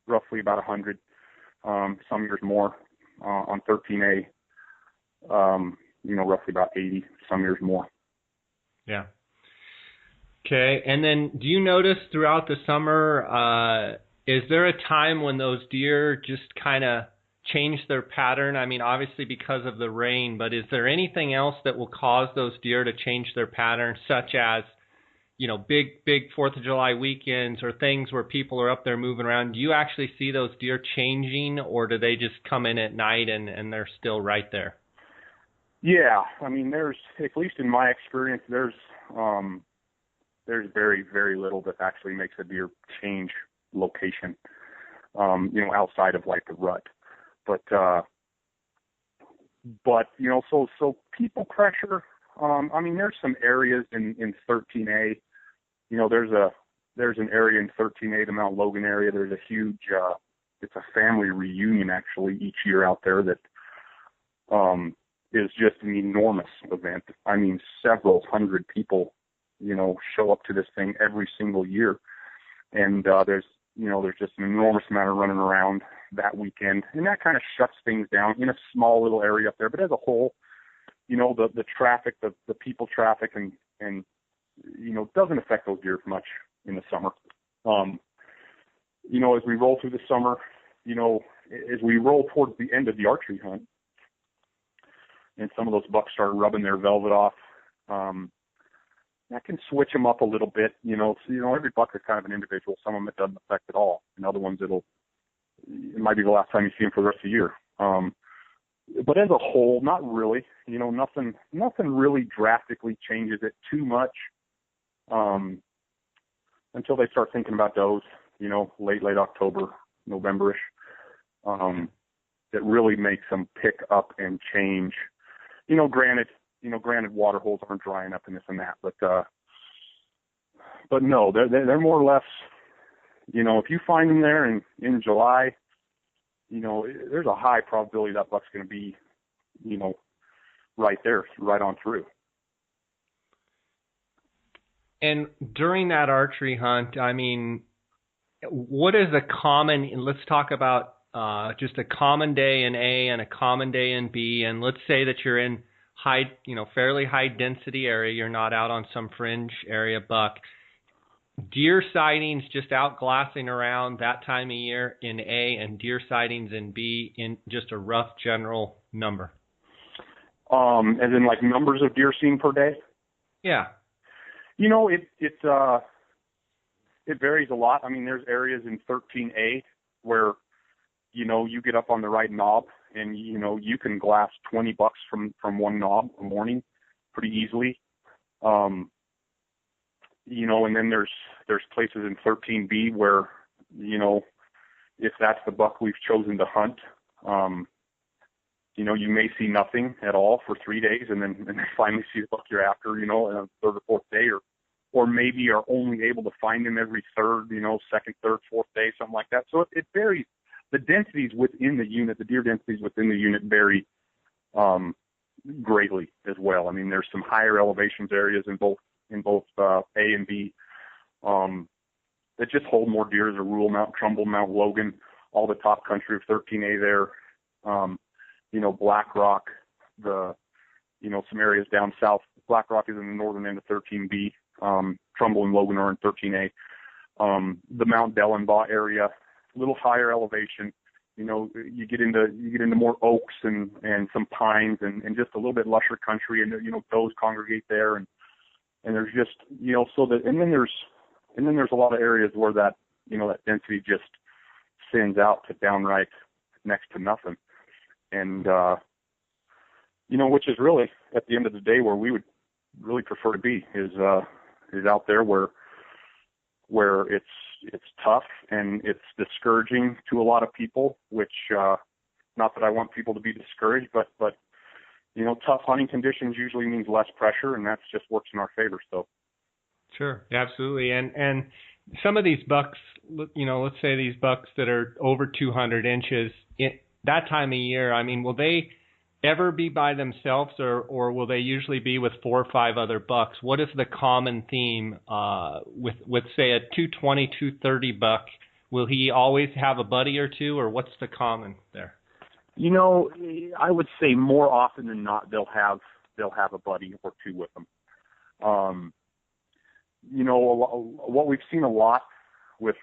roughly about 100, some years more. On 13A, roughly about 80, some years more.
Yeah. Okay. And then do you notice throughout the summer, is there a time when those deer just kind of change their pattern? I mean, obviously because of the rain, but is there anything else that will cause those deer to change their pattern, such as, big 4th of July weekends or things where people are up there moving around? Do you actually see those deer changing, or do they just come in at night and they're still right there?
Yeah. I mean, there's, at least in my experience, there's very, very little that actually makes a deer change location, outside of like the rut. But so people pressure, there's some areas in 13A, there's an area in 13A, the Mount Logan area. There's a huge, it's a family reunion actually each year out there that, is just an enormous event. I mean, several hundred people, show up to this thing every single year. And, there's just an enormous amount of running around that weekend, and that kind of shuts things down in a small little area up there. But as a whole, the traffic, the people traffic and doesn't affect those deer much in the summer. As we roll through the summer, as we roll towards the end of the archery hunt, and some of those bucks start rubbing their velvet off, that can switch them up a little bit. Every buck is kind of an individual. Some of them it doesn't affect at all, and other ones it might be the last time you see them for the rest of the year. But as a whole, not really. Nothing really drastically changes it too much until they start thinking about does. Late October, November-ish. That really makes them pick up and change. Granted water holes aren't drying up and this and that, but no, they're more or less. If you find them there in July, there's a high probability that buck's going to be, right there, right on through.
And during that archery hunt, I mean, what is a common, let's talk about just a common day in A and a common day in B, and let's say that you're in fairly high density area, you're not out on some fringe area buck. deer sightings just out glassing around that time of year in A, and deer sightings in B in just a rough general number?
As in like numbers of deer seen per day?
Yeah.
You know, it varies a lot. I mean, there's areas in 13A where, you know, you get up on the right knob and, you know, you can glass 20 bucks from one knob a morning pretty easily. You know, and then there's places in 13B where, you know, if that's the buck we've chosen to hunt, you know, you may see nothing at all for 3 days and then finally see the buck you're after, you know, on the third or fourth day, or maybe are only able to find him every third, you know, second, third, fourth day, something like that. So it varies. The densities within the unit, the deer densities within the unit vary greatly as well. I mean, there's some higher elevations areas in both A and B that just hold more deer as a rule. Mount Trumbull, Mount Logan, all the top country of 13A there. You know, Black Rock, you know, some areas down south. Black Rock is in the northern end of 13B. Trumbull and Logan are in 13A. The Mount Dellenbaugh area, a little higher elevation. You know, you get into more oaks and some pines and just a little bit lusher country, and you know, does congregate there, and there's just, you know, so that, and then there's a lot of areas where that, you know, that density just sends out to downright next to nothing. And, you know, which is really at the end of the day where we would really prefer to be is out there where it's tough and it's discouraging to a lot of people, which, not that I want people to be discouraged, but, you know, tough hunting conditions usually means less pressure, and that's just works in our favor. So.
Sure, absolutely. And some of these bucks, you know, let's say these bucks that are over 200 inches, that time of year, I mean, will they ever be by themselves, or will they usually be with 4 or 5 other bucks? What is the common theme with say a 220, 230 buck? Will he always have a buddy or two, or what's the common there?
You know, I would say more often than not they'll have a buddy or two with them. You know, what we've seen a lot with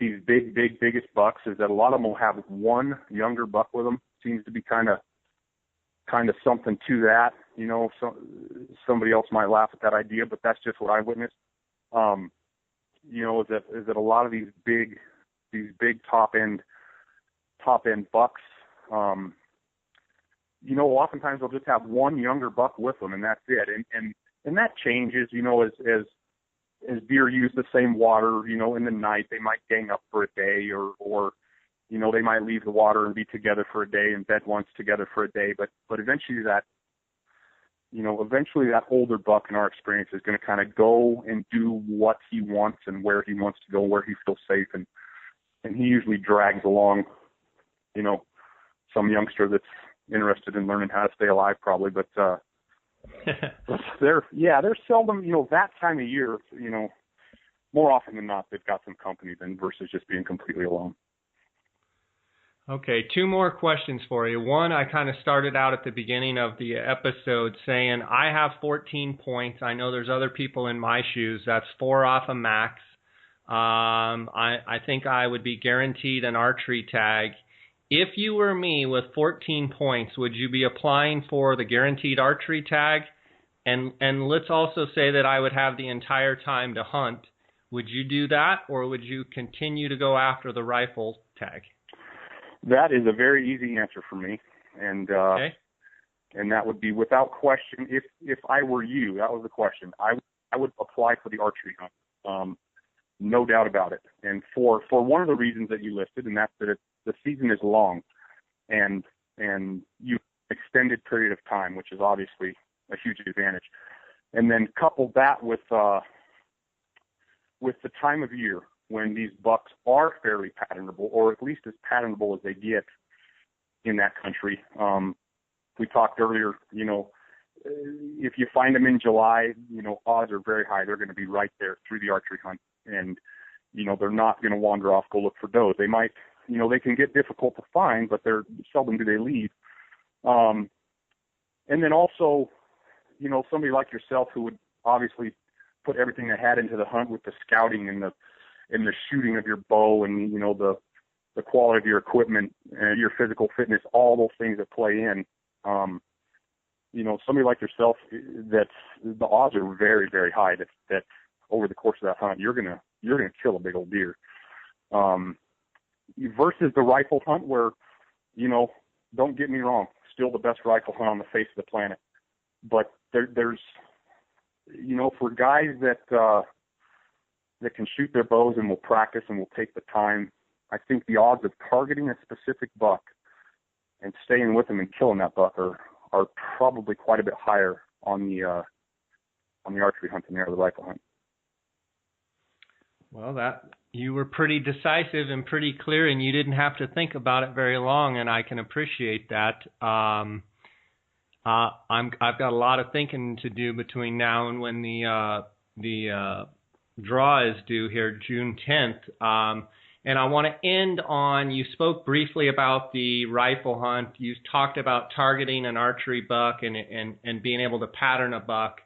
these biggest bucks is that a lot of them will have one younger buck with them. Seems to be kind of something to that. You know, somebody else might laugh at that idea, but that's just what I witnessed. You know, is that a lot of these big top end bucks, you know, oftentimes they'll just have one younger buck with them, and that's it. And that changes, you know, as deer use the same water, you know, in the night, they might gang up for a day, or you know, they might leave the water and be together for a day and bed once together for a day. But eventually that older buck, in our experience, is going to kind of go and do what he wants and where he wants to go, where he feels safe, and he usually drags along, you know, some youngster that's interested in learning how to stay alive, probably. But they're seldom, you know, that time of year, you know, more often than not, they've got some company then versus just being completely alone.
Okay, 2 more questions for you. One, I kind of started out at the beginning of the episode saying I have 14 points. I know there's other people in my shoes. That's 4 off a max. I think I would be guaranteed an archery tag. If you were me with 14 points, would you be applying for the guaranteed archery tag? And let's also say that I would have the entire time to hunt. Would you do that, or would you continue to go after the rifle tag?
That is a very easy answer for me, and
okay.
And that would be without question. If I were you, that was the question. I would apply for the archery hunt, no doubt about it. And for one of the reasons that you listed, and that's that the season is long, and you extended period of time, which is obviously a huge advantage. And then couple that with the time of year when these bucks are fairly patternable, or at least as patternable as they get in that country. We talked earlier, you know, if you find them in July, you know, odds are very high they're going to be right there through the archery hunt, and you know, they're not going to wander off, go look for does. They might, you know, they can get difficult to find, but they're seldom do they leave. And then also, you know, somebody like yourself who would obviously put everything they had into the hunt with the scouting and the shooting of your bow and, you know, the quality of your equipment and your physical fitness, all those things that play in. You know, somebody like yourself, that's the odds are very, very high that over the course of that hunt, you're gonna kill a big old deer. Versus the rifle hunt where, you know, don't get me wrong, still the best rifle hunt on the face of the planet. But there's, you know, for guys that can shoot their bows and will practice and will take the time, I think the odds of targeting a specific buck and staying with him and killing that buck are probably quite a bit higher on the archery hunt than they are the rifle hunt.
Well, that you were pretty decisive and pretty clear, and you didn't have to think about it very long, and I can appreciate that. I've got a lot of thinking to do between now and when the draw is due here, June 10th. And I want to end on, you spoke briefly about the rifle hunt. You talked about targeting an archery buck and being able to pattern a buck.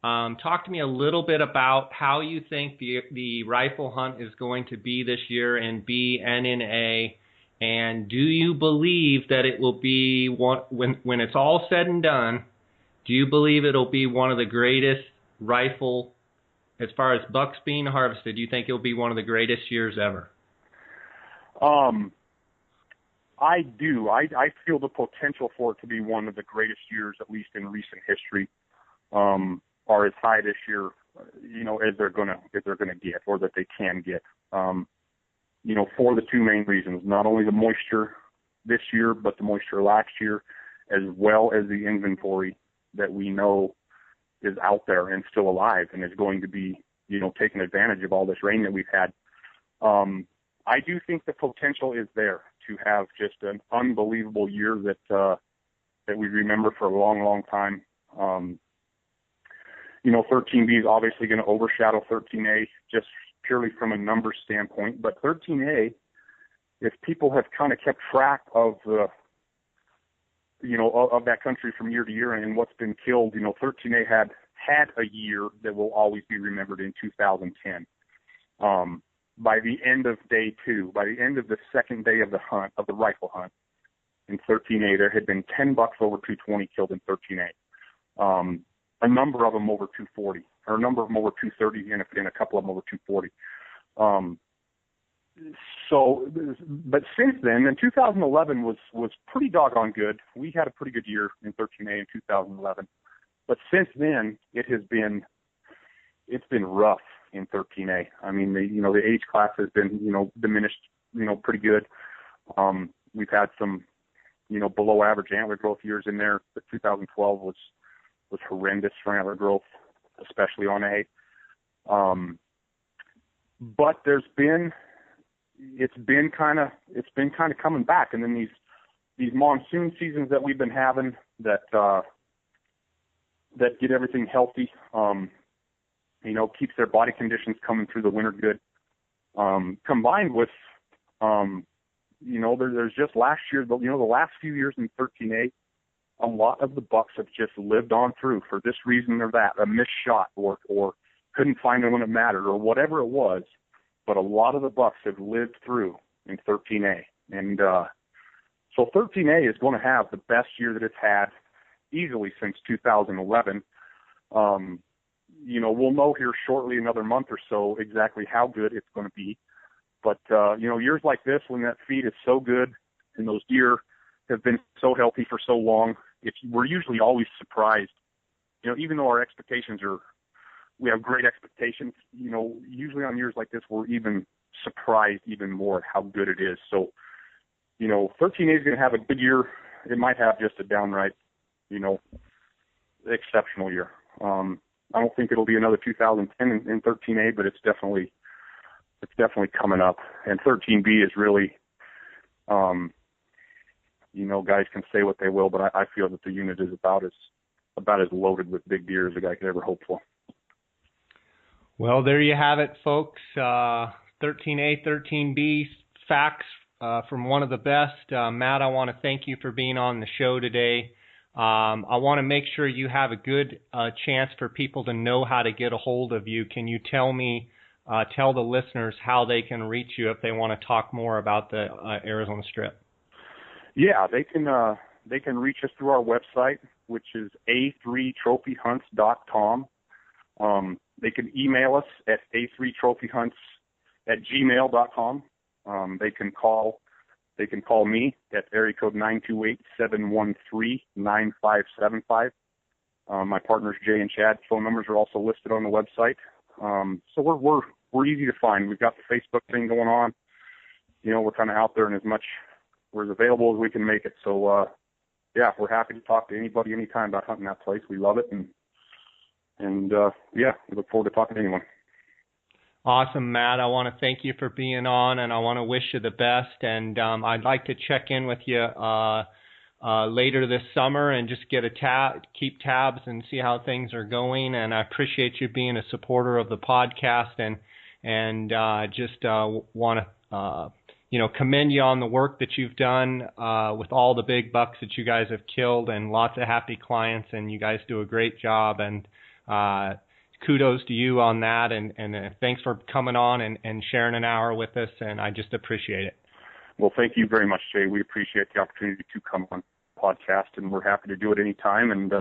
Talk to me a little bit about how you think the rifle hunt is going to be this year in B and in A. And do you believe that it will be, when it's all said and done, do you believe it'll be one of the greatest rifle, as far as bucks being harvested, do you think it'll be one of the greatest years ever?
I do. I feel the potential for it to be one of the greatest years, at least in recent history, are as high this year, you know, as they're gonna get, or that they can get. You know, for the two main reasons: not only the moisture this year, but the moisture last year, as well as the inventory that we know is out there and still alive and is going to be, you know, taking advantage of all this rain that we've had. I do think the potential is there to have just an unbelievable year that we remember for a long, long time. You know, 13B is obviously going to overshadow 13A just purely from a numbers standpoint. But 13A, if people have kind of kept track of the, you know, of that country from year to year and what's been killed, you know, 13A had a year that will always be remembered in 2010. By the end of day 2, by the end of the second day of the hunt, of the rifle hunt in 13A, there had been 10 bucks over 220 killed in 13A. A number of them over 240, or a number of them over 230, and a couple of them over 240. But since then, and 2011 was pretty doggone good. We had a pretty good year in 13A in 2011. But since then, it's been rough in 13A. I mean, the age class has been, you know, diminished, you know, pretty good. We've had some, you know, below average antler growth years in there. But 2012 was horrendous for antler growth, especially on A. But it's been kind of coming back, and then these monsoon seasons that we've been having that get everything healthy, you know, keeps their body conditions coming through the winter good, combined with, you know, there's just last year, you know, the last few years in 13A, a lot of the bucks have just lived on through for this reason or that, a missed shot or couldn't find it when it mattered or whatever it was. But a lot of the bucks have lived through in 13A. And so 13A is going to have the best year that it's had easily since 2011. You know, we'll know here shortly, another month or so, exactly how good it's going to be. But, you know, years like this, when that feed is so good and those deer have been so healthy for so long, we're usually always surprised. You know, even though our expectations we have great expectations, you know, usually on years like this, we're even surprised even more at how good it is. So, you know, 13A is going to have a good year. It might have just a downright, you know, exceptional year. I don't think it'll be another 2010 in 13A, but it's definitely coming up. And 13B is really, you know, guys can say what they will, but I feel that the unit is about as loaded with big deer as a guy could ever hope for.
Well, there you have it, folks. 13A, 13B facts from one of the best. Matt, I want to thank you for being on the show today. I want to make sure you have a good chance for people to know how to get a hold of you. Can you tell the listeners how they can reach you if they want to talk more about the Arizona Strip?
Yeah, they can reach us through our website, which is a3trophyhunts.com. They can email us at a3trophyhunts@gmail.com. They can call me at area code 928-713-9575. My partners Jay and Chad's phone numbers are also listed on the website. So we're easy to find. We've got the Facebook thing going on. We're kind of out there, and we're as available as we can make it. So yeah, we're happy to talk to anybody anytime about hunting that place. We love it, and yeah, we look forward to talking to anyone.
Awesome, Matt. I want to thank you for being on, and I want to wish you the best. And I'd like to check in with you later this summer and just get keep tabs and see how things are going. And I appreciate you being a supporter of the podcast, and just want to commend you on the work that you've done with all the big bucks that you guys have killed, and lots of happy clients, and you guys do a great job. And kudos to you on that, and thanks for coming on and sharing an hour with us, and I just appreciate it.
Well, thank you very much, Jay. We appreciate the opportunity to come on the podcast, and we're happy to do it anytime, and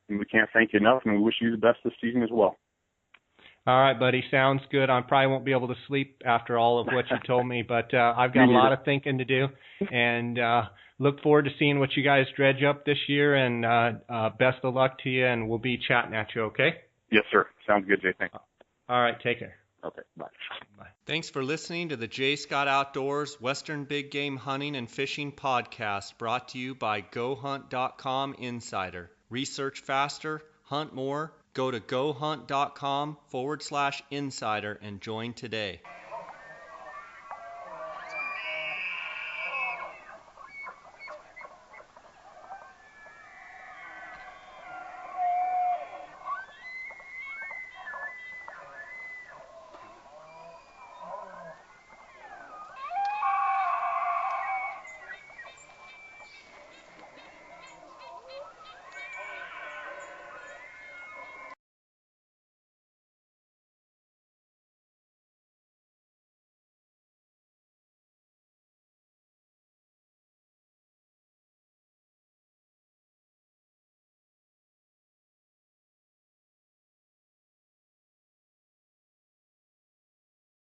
we can't thank you enough, and we wish you the best this season as well.
All right, buddy. Sounds good. I probably won't be able to sleep after all of what you told me, but I've got a lot of thinking to do, and look forward to seeing what you guys dredge up this year, and best of luck to you, and we'll be chatting at you, okay?
Yes, sir. Sounds good, Jay. Thanks.
All right. Take care.
Okay. Bye.
Bye.
Thanks for listening to the J. Scott Outdoors Western Big Game Hunting and Fishing Podcast, brought to you by GoHunt.com Insider. Research faster, hunt more. Go to GoHunt.com/insider and join today.